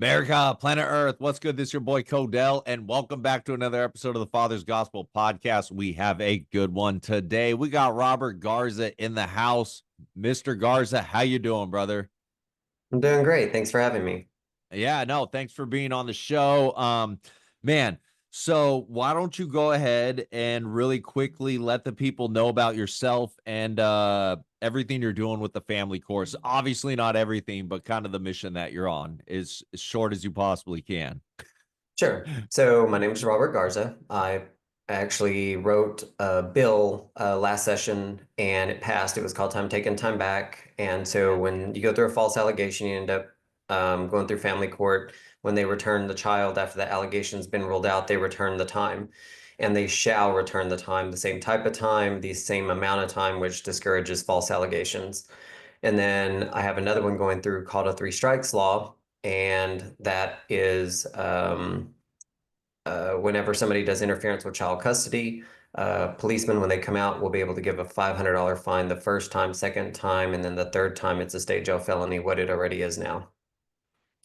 America, planet Earth, what's good? This is your boy Codell, and welcome back to another episode of the Father's Gospel Podcast. We have a good one today. We got Robert Garza in the house. Mr. Garza, how you doing, brother? I'm doing great. Thanks for having me. Yeah, no, thanks for being on the show. Man, so why don't you go ahead and really quickly let the people know about yourself and everything you're doing with the family course. Obviously not everything, but kind of the mission that you're on is as short as you possibly can. Sure. So my name is Robert Garza. I actually wrote a bill last session and it passed. It was called Time Taken, Time Back. And so when you go through a false allegation, you end up going through family court. When they return the child after the allegation's been ruled out, they return the time. And they shall return the time, the same type of time, the same amount of time, which discourages false allegations. And then I have another one going through called a three strikes law, and that is whenever somebody does interference with child custody, policemen, when they come out, will be able to give a $500 fine the first time, second time, and then the third time it's a state jail felony, what it already is now.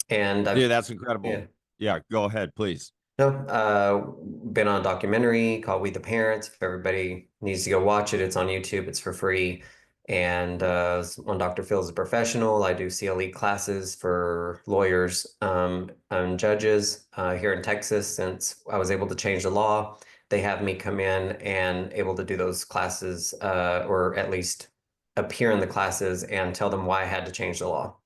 And I've Dude, that's yeah, incredible. Yeah, go ahead, please. no, been on a documentary called We the Parents. If everybody needs to go watch it, it's on YouTube. It's for free. And on Dr. Phil's a professional. I do CLE classes for lawyers and judges here in Texas. Since I was able to change the law, they have me come in and able to do those classes, or at least appear in the classes and tell them why I had to change the law.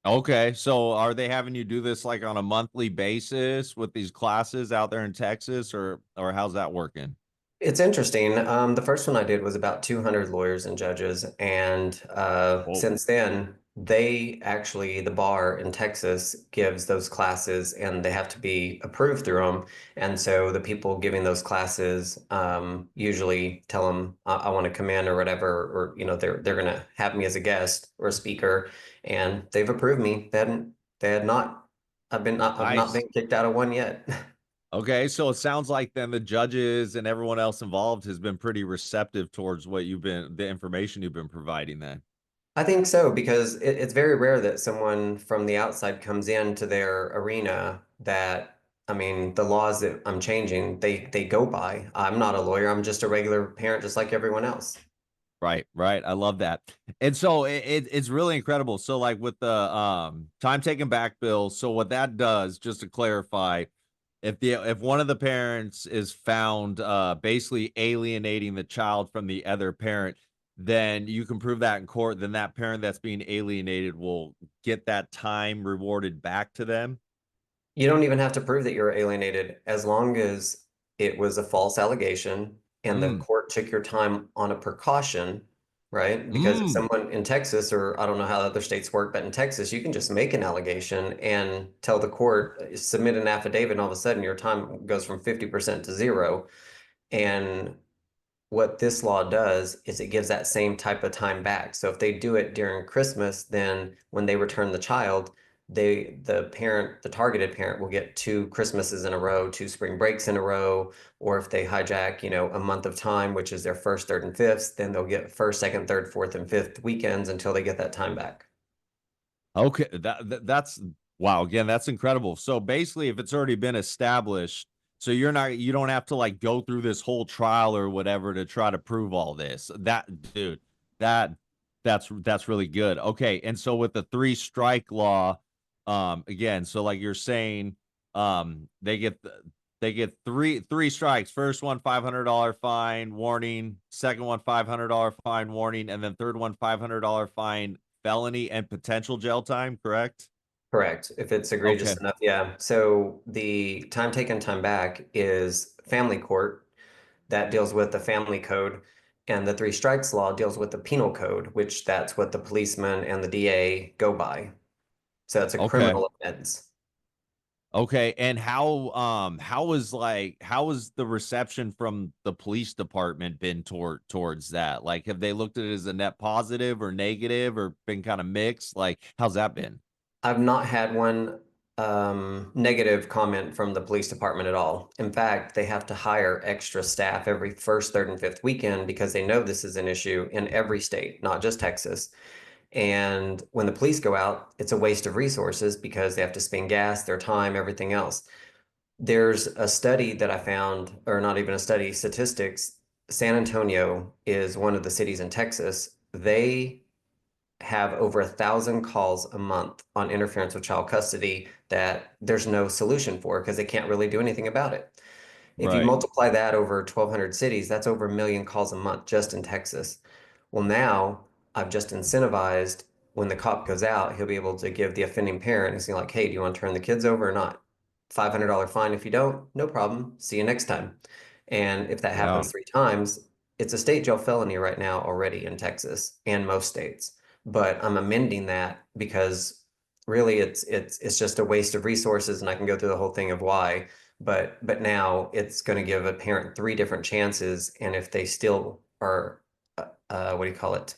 Okay, so are they having you do this like on a monthly basis with these classes out there in Texas, or how's that working? It's interesting. The first one I did was about 200 lawyers and judges, and Whoa. since then, the bar in Texas gives those classes, and they have to be approved through them. And so the people giving those classes usually tell them, I want to come in or whatever, or they're gonna have me as a guest or a speaker, and they've approved me. They had not. I've not Nice. been kicked out of one yet. Okay, so it sounds like then the judges and everyone else involved has been pretty receptive towards the information you've been providing then. I think so because it's very rare that someone from the outside comes into their arena that, I mean, the laws that I'm changing, they go by. I'm not a lawyer. I'm just a regular parent, just like everyone else. Right, right. I love that. And so it's really incredible. So like with the time taken back bill, so what that does, just to clarify, if one of the parents is found basically alienating the child from the other parent, then you can prove that in court, then that parent that's being alienated will get that time rewarded back to them. You don't even have to prove that you're alienated as long as it was a false allegation and the Mm, court took your time on a precaution, right? Because if mm. someone in Texas, or I don't know how other states work, but in Texas, you can just make an allegation and tell the court, submit an affidavit, and all of a sudden your time goes from 50% to zero. And what this law does is it gives that same type of time back. So if they do it during Christmas, then when they return the child, the targeted parent will get two Christmases in a row, two spring breaks in a row, or if they hijack, a month of time, which is their first, third, and fifth, then they'll get first, second, third, fourth, and fifth weekends until they get that time back. Okay, that's wow. Again, that's incredible. So basically, if it's already been established, so you don't have to like go through this whole trial or whatever to try to prove all this. Dude, that that's really good. Okay, and so with the three strike law, again, so like you're saying, they get three strikes. First one, $500 fine, warning. Second one, $500 fine, warning, and then third one, $500 fine, felony and potential jail time, correct? Correct. If it's egregious Okay. enough, yeah. So the time taken, time back is family court that deals with the family code, and the three strikes law deals with the penal code, which that's what the policeman and the DA go by. So it's a Okay. criminal offense. Okay. And how was the reception from the police department been towards that? Like have they looked at it as a net positive or negative or been kind of mixed? Like how's that been? I've not had one negative comment from the police department at all. In fact, they have to hire extra staff every first, third, and fifth weekend because they know this is an issue in every state, not just Texas. And when the police go out, it's a waste of resources because they have to spend gas, their time, everything else. There's a study that I found, or not even a study, statistics. San Antonio is one of the cities in Texas. They have over 1,000 calls a month on interference with child custody that there's no solution for because they can't really do anything about it. If you Right. multiply that over 1,200 cities, that's over 1 million calls a month just in Texas. Well, now I've just incentivized when the cop goes out, he'll be able to give the offending parent, he's like, hey, do you want to turn the kids over or not? $500 fine if you don't, no problem. See you next time. And if that Yeah. happens 3 times, it's a state jail felony right now already in Texas and most states. But I'm amending that because really it's just a waste of resources, and I can go through the whole thing of why. But now it's going to give a parent 3 different chances, and if they still are, what do you call it?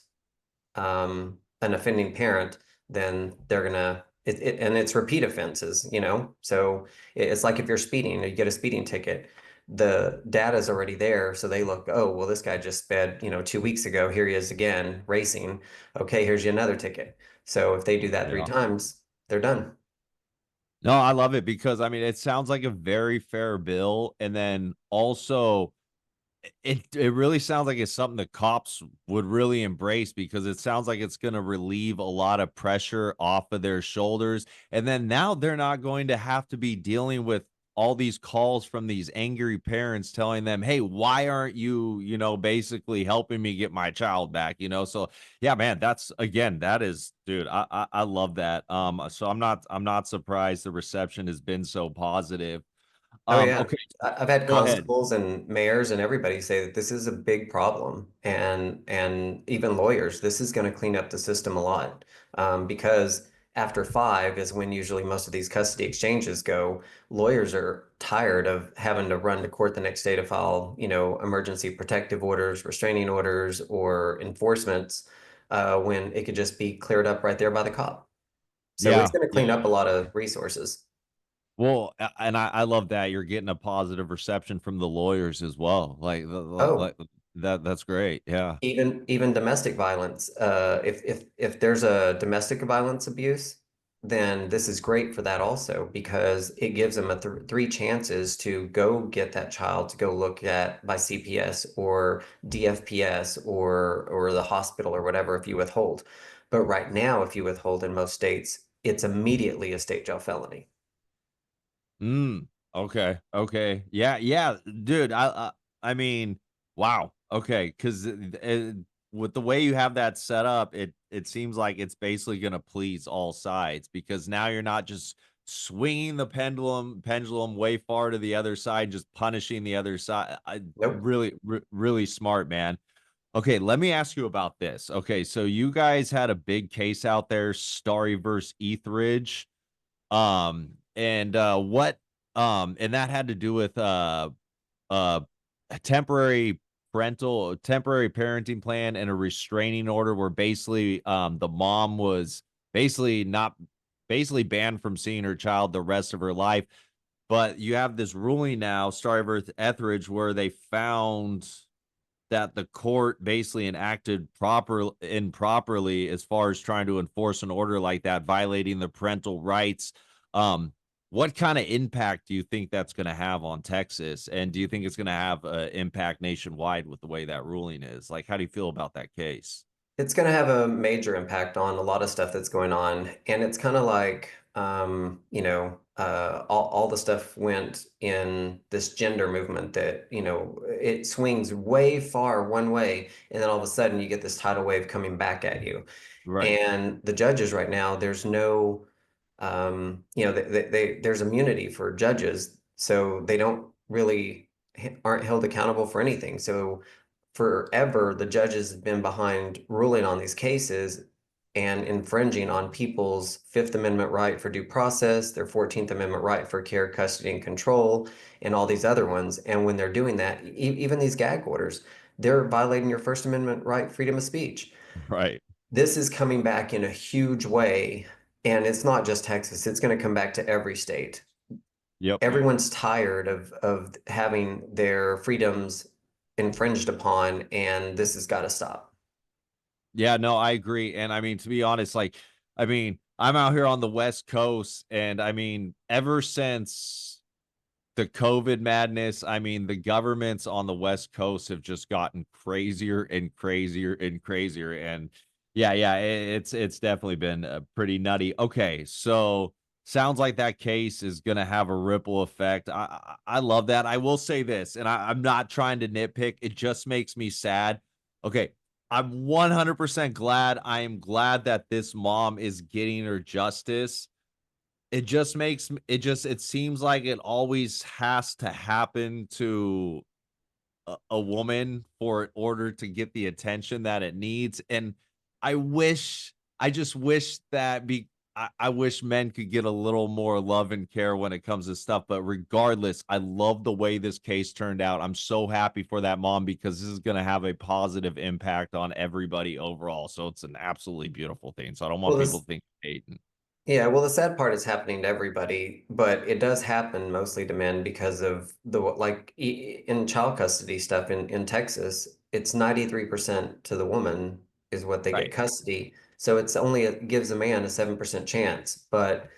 An offending parent, then they're gonna and it's repeat offenses, So it's like if you're speeding, you get a speeding ticket, the data's already there, so they look, oh, well, this guy just sped, 2 weeks ago. Here he is again racing. Okay, here's you another ticket. So if they do that three Yeah. times, they're done. No, I love it because I mean, it sounds like a very fair bill. And then also, it really sounds like it's something the cops would really embrace because it sounds like it's gonna relieve a lot of pressure off of their shoulders, and then now they're not going to have to be dealing with all these calls from these angry parents telling them, "Hey, why aren't you, basically helping me get my child back?" So, yeah, man, that's again, that is dude, I love that, so I'm not surprised the reception has been so positive. Oh yeah. Okay, I've had go ahead. constables and mayors and everybody say that this is a big problem, and even lawyers. This is going to clean up the system a lot, because after 5 is when usually most of these custody exchanges go. Lawyers are tired of having to run to court the next day to file, emergency protective orders, restraining orders, or enforcements, when it could just be cleared up right there by the cop. So it's Yeah, going to yeah. clean up a lot of resources. Well, and I love that you're getting a positive reception from the lawyers as well. Like Oh, that's great. Yeah. even domestic violence. If there's a domestic violence abuse, then this is great for that also because it gives them a 3 chances to go get that child to go look at by CPS or DFPS or the hospital or whatever if you withhold. But right now, if you withhold in most states, it's immediately a state jail felony. Mm, okay. Okay. Yeah, yeah, dude, I mean, wow. Okay, 'cause with the way you have that set up, it seems like it's basically gonna please all sides because now you're not just swinging the pendulum way far to the other side, just punishing the other side. I Nope. really really smart, man. Okay, let me ask you about this. Okay, so you guys had a big case out there, Starry versus Etheridge. And that had to do with uh a temporary parenting plan and a restraining order where basically the mom was basically not basically banned from seeing her child the rest of her life. But you have this ruling now, Starry versus Etheridge, where they found that the court basically enacted improperly as far as trying to enforce an order like that, violating the parental rights. Um, what kind of impact do you think that's going to have on Texas? And do you think it's going to have an impact nationwide with the way that ruling is? Like, how do you feel about that case? It's going to have a major impact on a lot of stuff that's going on. And it's kind of like, all the stuff went in this gender movement that, it swings way far one way. And then all of a sudden you get this tidal wave coming back at you. Right. And the judges right now, there's no, there's immunity for judges. So they don't really aren't held accountable for anything. So forever, the judges have been behind ruling on these cases and infringing on people's Fifth Amendment right for due process, their 14th Amendment right for care, custody, and control, and all these other ones. And when they're doing that, even these gag orders, they're violating your First Amendment right, freedom of speech. Right. This is coming back in a huge way. And it's not just Texas, it's going to come back to every state. Yep. Everyone's tired of having their freedoms infringed upon, and this has got to stop. Yeah, no, I agree. And I mean, to be honest, like, I mean, I'm out here on the West Coast, and I mean, ever since the COVID madness, I mean, the governments on the West Coast have just gotten crazier and crazier and crazier. And yeah, yeah, it's definitely been pretty nutty. Okay, so sounds like that case is gonna have a ripple effect. I love that. I will say this, and I'm not trying to nitpick. It just makes me sad. Okay, I'm 100% glad. I am glad that this mom is getting her justice. It just makes m it seems like it always has to happen to a woman for in order to get the attention that it needs, and I just wish that I wish men could get a little more love and care when it comes to stuff, but regardless, I love the way this case turned out. I'm so happy for that mom because this is gonna have a positive impact on everybody overall, so it's an absolutely beautiful thing, so I don't Well, want people this to think I'm hating. Yeah, well, the sad part is happening to everybody, but it does happen mostly to men because of in child custody stuff in Texas, it's 93% to the woman is what they get Right. custody. So it's only it gives a man a 7% chance, but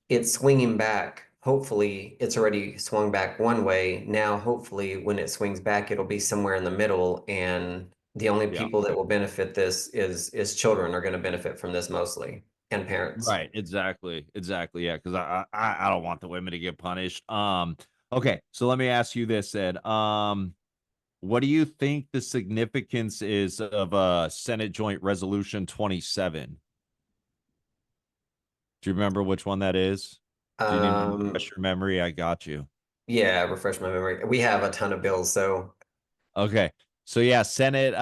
it's swinging back. Hopefully, it's already swung back one way. Now, hopefully, when it swings back, it'll be somewhere in the middle, and the only Yeah. people that will benefit this is children are going to benefit from this mostly, and parents. Right, exactly, exactly, yeah, 'cause I don't want the women to get punished. Okay, so let me ask you this, Ed. What do you think the significance is of, Senate Joint Resolution 27? Do you remember which one that is? Do you need me to Um, refresh your memory? I got you. yeah, refresh my memory. We have a ton of bills, so Okay. So yeah, Senate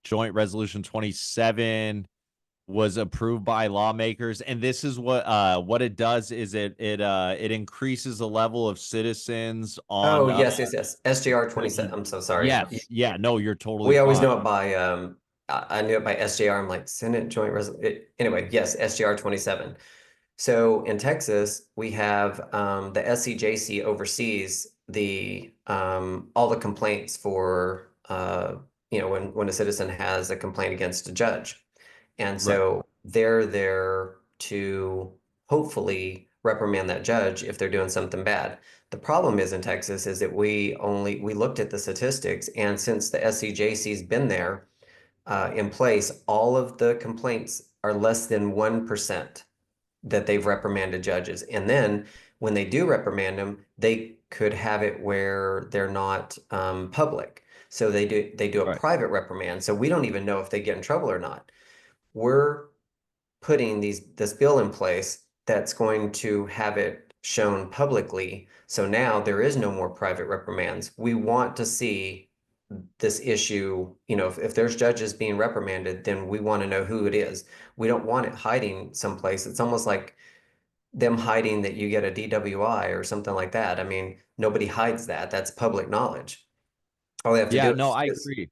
Joint Resolution 27 was approved by lawmakers, and this is what it does is it increases the level of citizens oh on yes, yes, yes. SJR so 27. I'm so sorry. yes, yeah, no, you're totally We always fine. know it by I knew it by SJR. I'm like Senate Joint Anyway, yes, SJR 27. So in Texas, we have the SCJC oversees the all the complaints for when a citizen has a complaint against a judge. And Right, so they're there to hopefully reprimand that judge if they're doing something bad. The problem is in Texas is that we looked at the statistics, and since the SCJC's been there in place, all of the complaints are less than 1% that they've reprimanded judges. And then when they do reprimand them, they could have it where they're not public. So they do a right. private reprimand. So we don't even know if they get in trouble or not. We're putting this bill in place that's going to have it shown publicly. So now there is no more private reprimands. We want to see this issue, if there's judges being reprimanded, then we want to know who it is. We don't want it hiding someplace. It's almost like them hiding that you get a DWI or something like that. I mean, nobody hides that. That's public knowledge. All they have to Yeah, do no, I is agree.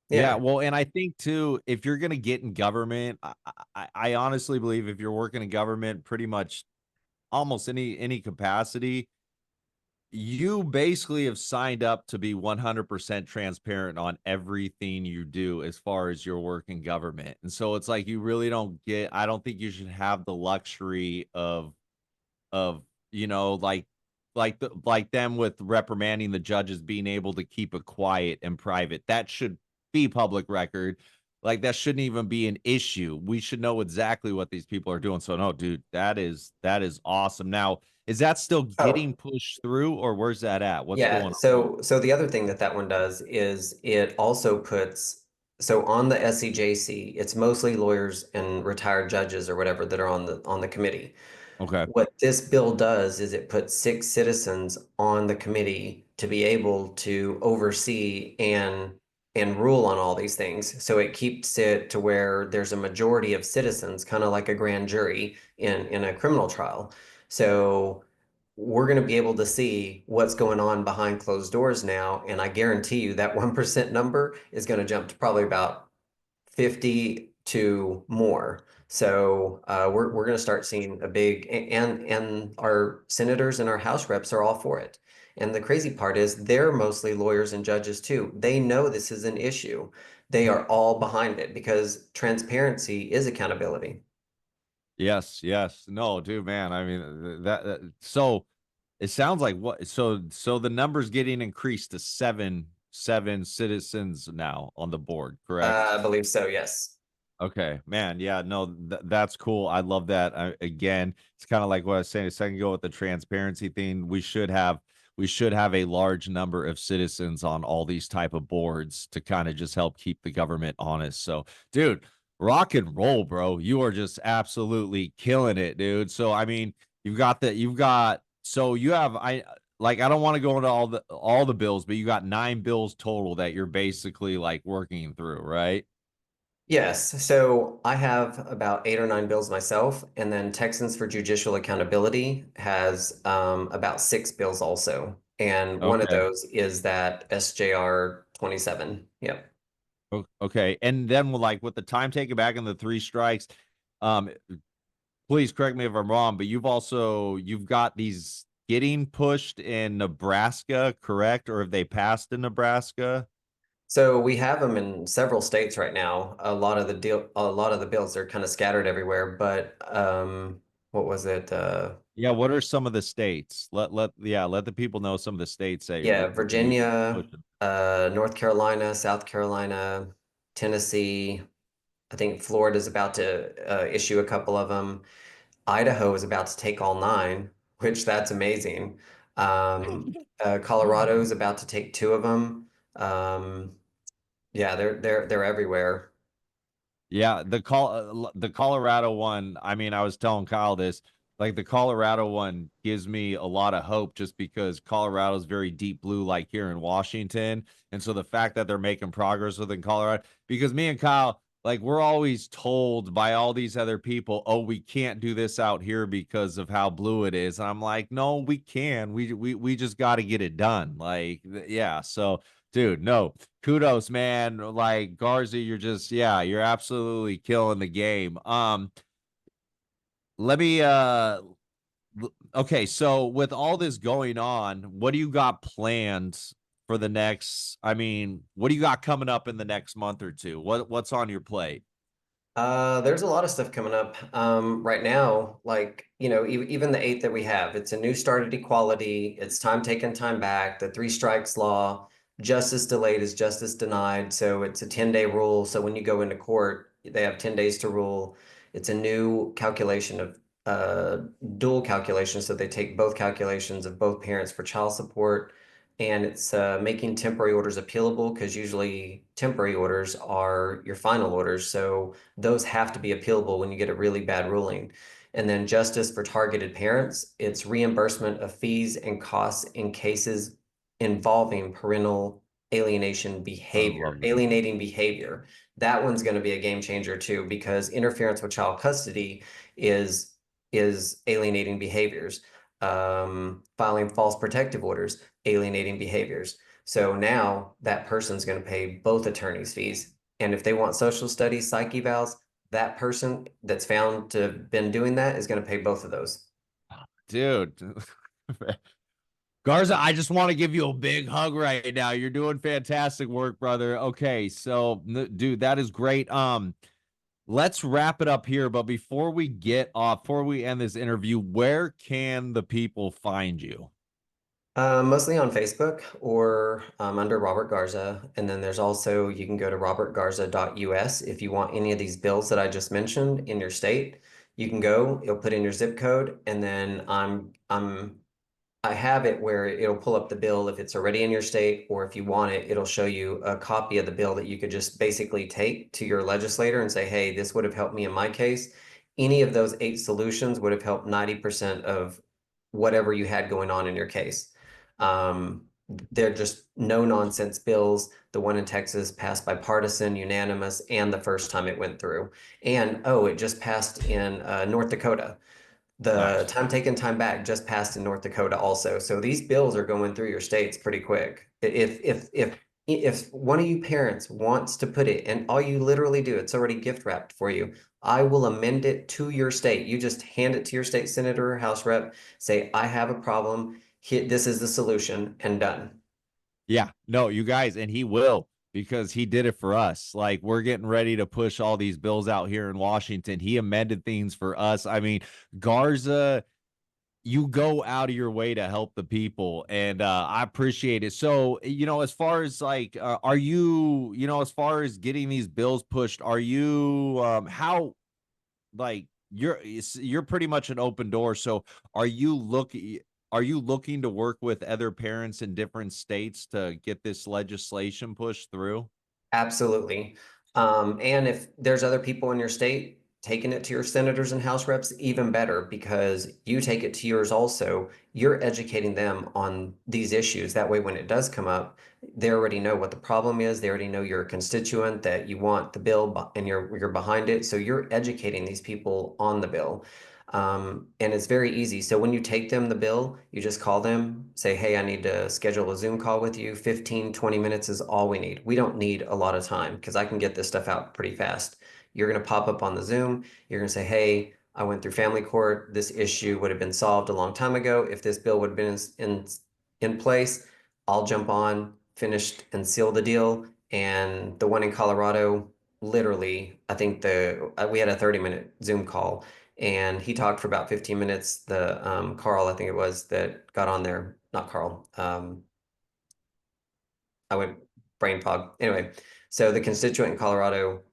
Yeah, yeah. well, and I think too, if you're gonna get in government, I honestly believe if you're working in government, pretty much almost any capacity, you basically have signed up to be 100% transparent on everything you do as far as your work in government. And so it's like you really don't get I don't think you should have the luxury of, you know, like them with reprimanding the judges being able to keep it quiet and private. That should be public record. Like that shouldn't even be an issue. We should know exactly what these people are doing. So no, dude, that is awesome. Now, is that still Oh, getting pushed through or where's that at? What's going yeah. on? So the other thing that one does is it also puts so on the SCJC, it's mostly lawyers and retired judges or whatever that are on the committee. Okay. What this bill does is it puts six citizens on the committee to be able to oversee and rule on all these things. So it keeps it to where there's a majority of citizens, kind of like a grand jury in a criminal trial. So we're going to be able to see what's going on behind closed doors now, and I guarantee you that 1% number is going to jump to probably about 50 to more. So we're going to start seeing a big and our senators and our House reps are all for it. And the crazy part is they're mostly lawyers and judges too. They know this is an issue. They are all behind it because transparency is accountability. Yes, yes. No, dude, man. I mean, so it sounds like what so the number's getting increased to seven citizens now on the board, correct? I believe so, yes. Okay, man. Yeah, no, that's cool. I love that. Again, it's kind of like what I was saying a second ago with the transparency thing. We should have a large number of citizens on all these type of boards to kind of just help keep the government honest. So, dude, rock and roll, bro. You are just absolutely killing it, dude. So, I mean, you have I don't want to go into all the bills, but you got 9 bills total that you're basically like working through, right? Yes, so I have about 8 or 9 bills myself, and then Texans for Judicial Accountability has about 6 bills also. And one of Okay. those is that SJR 27. Yep. Okay. And then with the time taken back and the 3 strikes, um, please correct me if I'm wrong, but you've got these getting pushed in Nebraska, correct? Or have they passed in Nebraska? So we have them in several states right now. A lot of the bills are kind of scattered everywhere, but what was it? Yeah, what are some of the states? Let the people know some of the states that Yeah, you're getting Virginia, pushed. North Carolina, South Carolina, Tennessee. I think Florida's about to issue a couple of them. Idaho is about to take all 9, which that's amazing. Colorado's about to take 2 of them. Um, yeah, they're everywhere. Yeah, the Colorado one, I mean, I was telling Kyle this, like the Colorado one gives me a lot of hope just because Colorado's very deep blue like here in Washington. And so the fact that they're making progress within Colorado, because me and Kyle, like we're always told by all these other people, oh, we can't do this out here because of how blue it is. And I'm like, no, we can. We just got to get it done. Yeah. So, dude, no, kudos, man. Like Garza, you're absolutely killing the game. Let me okay, so with all this going on, what do you got planned for the next, I mean, what do you got coming up in the next month or two? What's on your plate? There's a lot of stuff coming up right now. Like, even the 8 that we have, it's a new start at equality. It's time taken, time back. The 3 strikes law, justice delayed is justice denied. So it's a 10-day rule. So when you go into court, they have 10 days to rule. It's a new calculation of dual calculation. So they take both calculations of both parents for child support. And it's making temporary orders appealable because usually temporary orders are your final orders. So those have to be appealable when you get a really bad ruling. And then justice for targeted parents, it's reimbursement of fees and costs in cases involving parental alienation I behavior, love that. alienating behavior. That one's going to be a game changer too, because interference with child custody is alienating behaviors. Filing false protective orders, alienating behaviors. So now that person's going to pay both attorneys' fees, and if they want social studies, psych evals, that person that's found to have been doing that is going to pay both of those. Dude. Garza, I just want to give you a big hug right now. You're doing fantastic work, brother. Okay, so dude, that is great. Let's wrap it up here. But before we end this interview, where can the people find you? Mostly on Facebook or under Robert Garza. And then there's also, you can go to robertgarza.us if you want any of these bills that I just mentioned in your state. You can go, you'll put in your zip code, and then I have it where it'll pull up the bill if it's already in your state, or if you want it, it'll show you a copy of the bill that you could just basically take to your legislator and say, hey, this would have helped me in my case. Any of those 8 solutions would have helped 90% of whatever you had going on in your case. Um, they're just no nonsense bills. The one in Texas passed bipartisan, unanimous, and the first time it went through. And oh, it just passed in North Dakota. The Nice. time taken, time back just passed in North Dakota also. So these bills are going through your states pretty quick. If if one of you parents wants to put it, and all you literally do, it's already gift wrapped for you. I will amend it to your state. You just hand it to your state senator or house rep, say, I have a problem. This is the solution, and done. Yeah, no, you guys, and he will because he did it for us. Like we're getting ready to push all these bills out here in Washington. He amended things for us. I mean, Garza, you go out of your way to help the people, and I appreciate it. So, as far as like, are you, as far as getting these bills pushed, are you, how, like, you're pretty much an open door. So, are you looking? Are you looking to work with other parents in different states to get this legislation pushed through? Absolutely. And if there's other people in your state taking it to your senators and house reps, even better, because you take it to yours also. You're educating them on these issues. That way, when it does come up, they already know what the problem is. They already know you're a constituent, that you want the bill and you're behind it. So you're educating these people on the bill. And it's very easy. So when you take them the bill, you just call them, say, hey, I need to schedule a Zoom call with you. 15, 20 minutes is all we need. We don't need a lot of time because I can get this stuff out pretty fast. You're going to pop up on the Zoom. You're going to say, hey, I went through family court. This issue would have been solved a long time ago. If this bill would have been in place, I'll jump on, finished and seal the deal. And the one in Colorado, literally, I think we had a 30-minute Zoom call and he talked for about 15 minutes. The Carl, I think it was, that got on there, not Carl. I went brain fog. Anyway, so the constituent in Colorado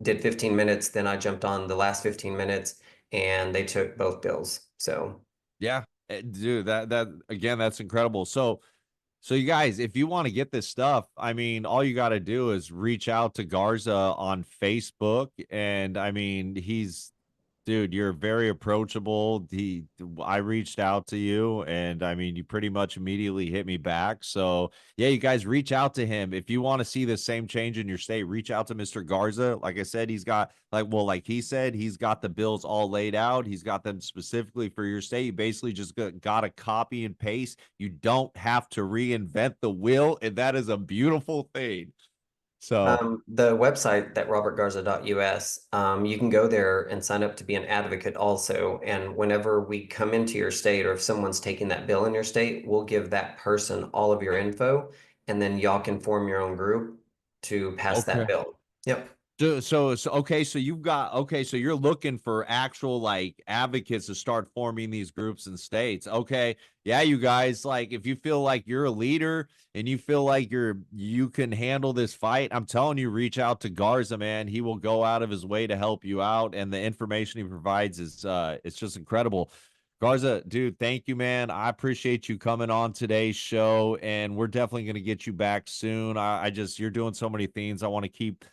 did 15 minutes. Then I jumped on the last 15 minutes, and they took both bills. So Yeah, dude, that again, that's incredible. So you guys, if you want to get this stuff, I mean, all you got to do is reach out to Garza on Facebook, and I mean, dude, you're very approachable. I reached out to you, and I mean, you pretty much immediately hit me back. So, yeah, you guys reach out to him if you want to see the same change in your state. Reach out to Mr. Garza. Like I said, he's got like he said, he's got the bills all laid out. He's got them specifically for your state. You basically just got to copy and paste. You don't have to reinvent the wheel, and that is a beautiful thing. So, the website, that robertgarza.us, you can go there and sign up to be an advocate also. And whenever we come into your state, or if someone's taking that bill in your state, we'll give that person all of your info, and then y'all can form your own group to pass that okay. bill. Yep. So okay, so you've got okay, so you're looking for actual like advocates to start forming these groups in states. Okay. Yeah, you guys, like if you feel like you're a leader and you feel like you can handle this fight, I'm telling you, reach out to Garza, man. He will go out of his way to help you out, and the information he provides is it's just incredible. Garza, dude, thank you, man. I appreciate you coming on today's show, and we're definitely going to get you back soon. I just you're doing so many things. I want to keep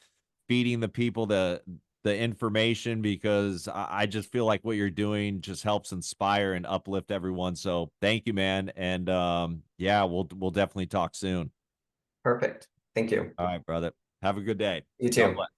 feeding the people the information because I just feel like what you're doing just helps inspire and uplift everyone. So thank you, man. And yeah, we'll definitely talk soon. Perfect. Thank you. All right, brother. Have a good day. You God too. bless.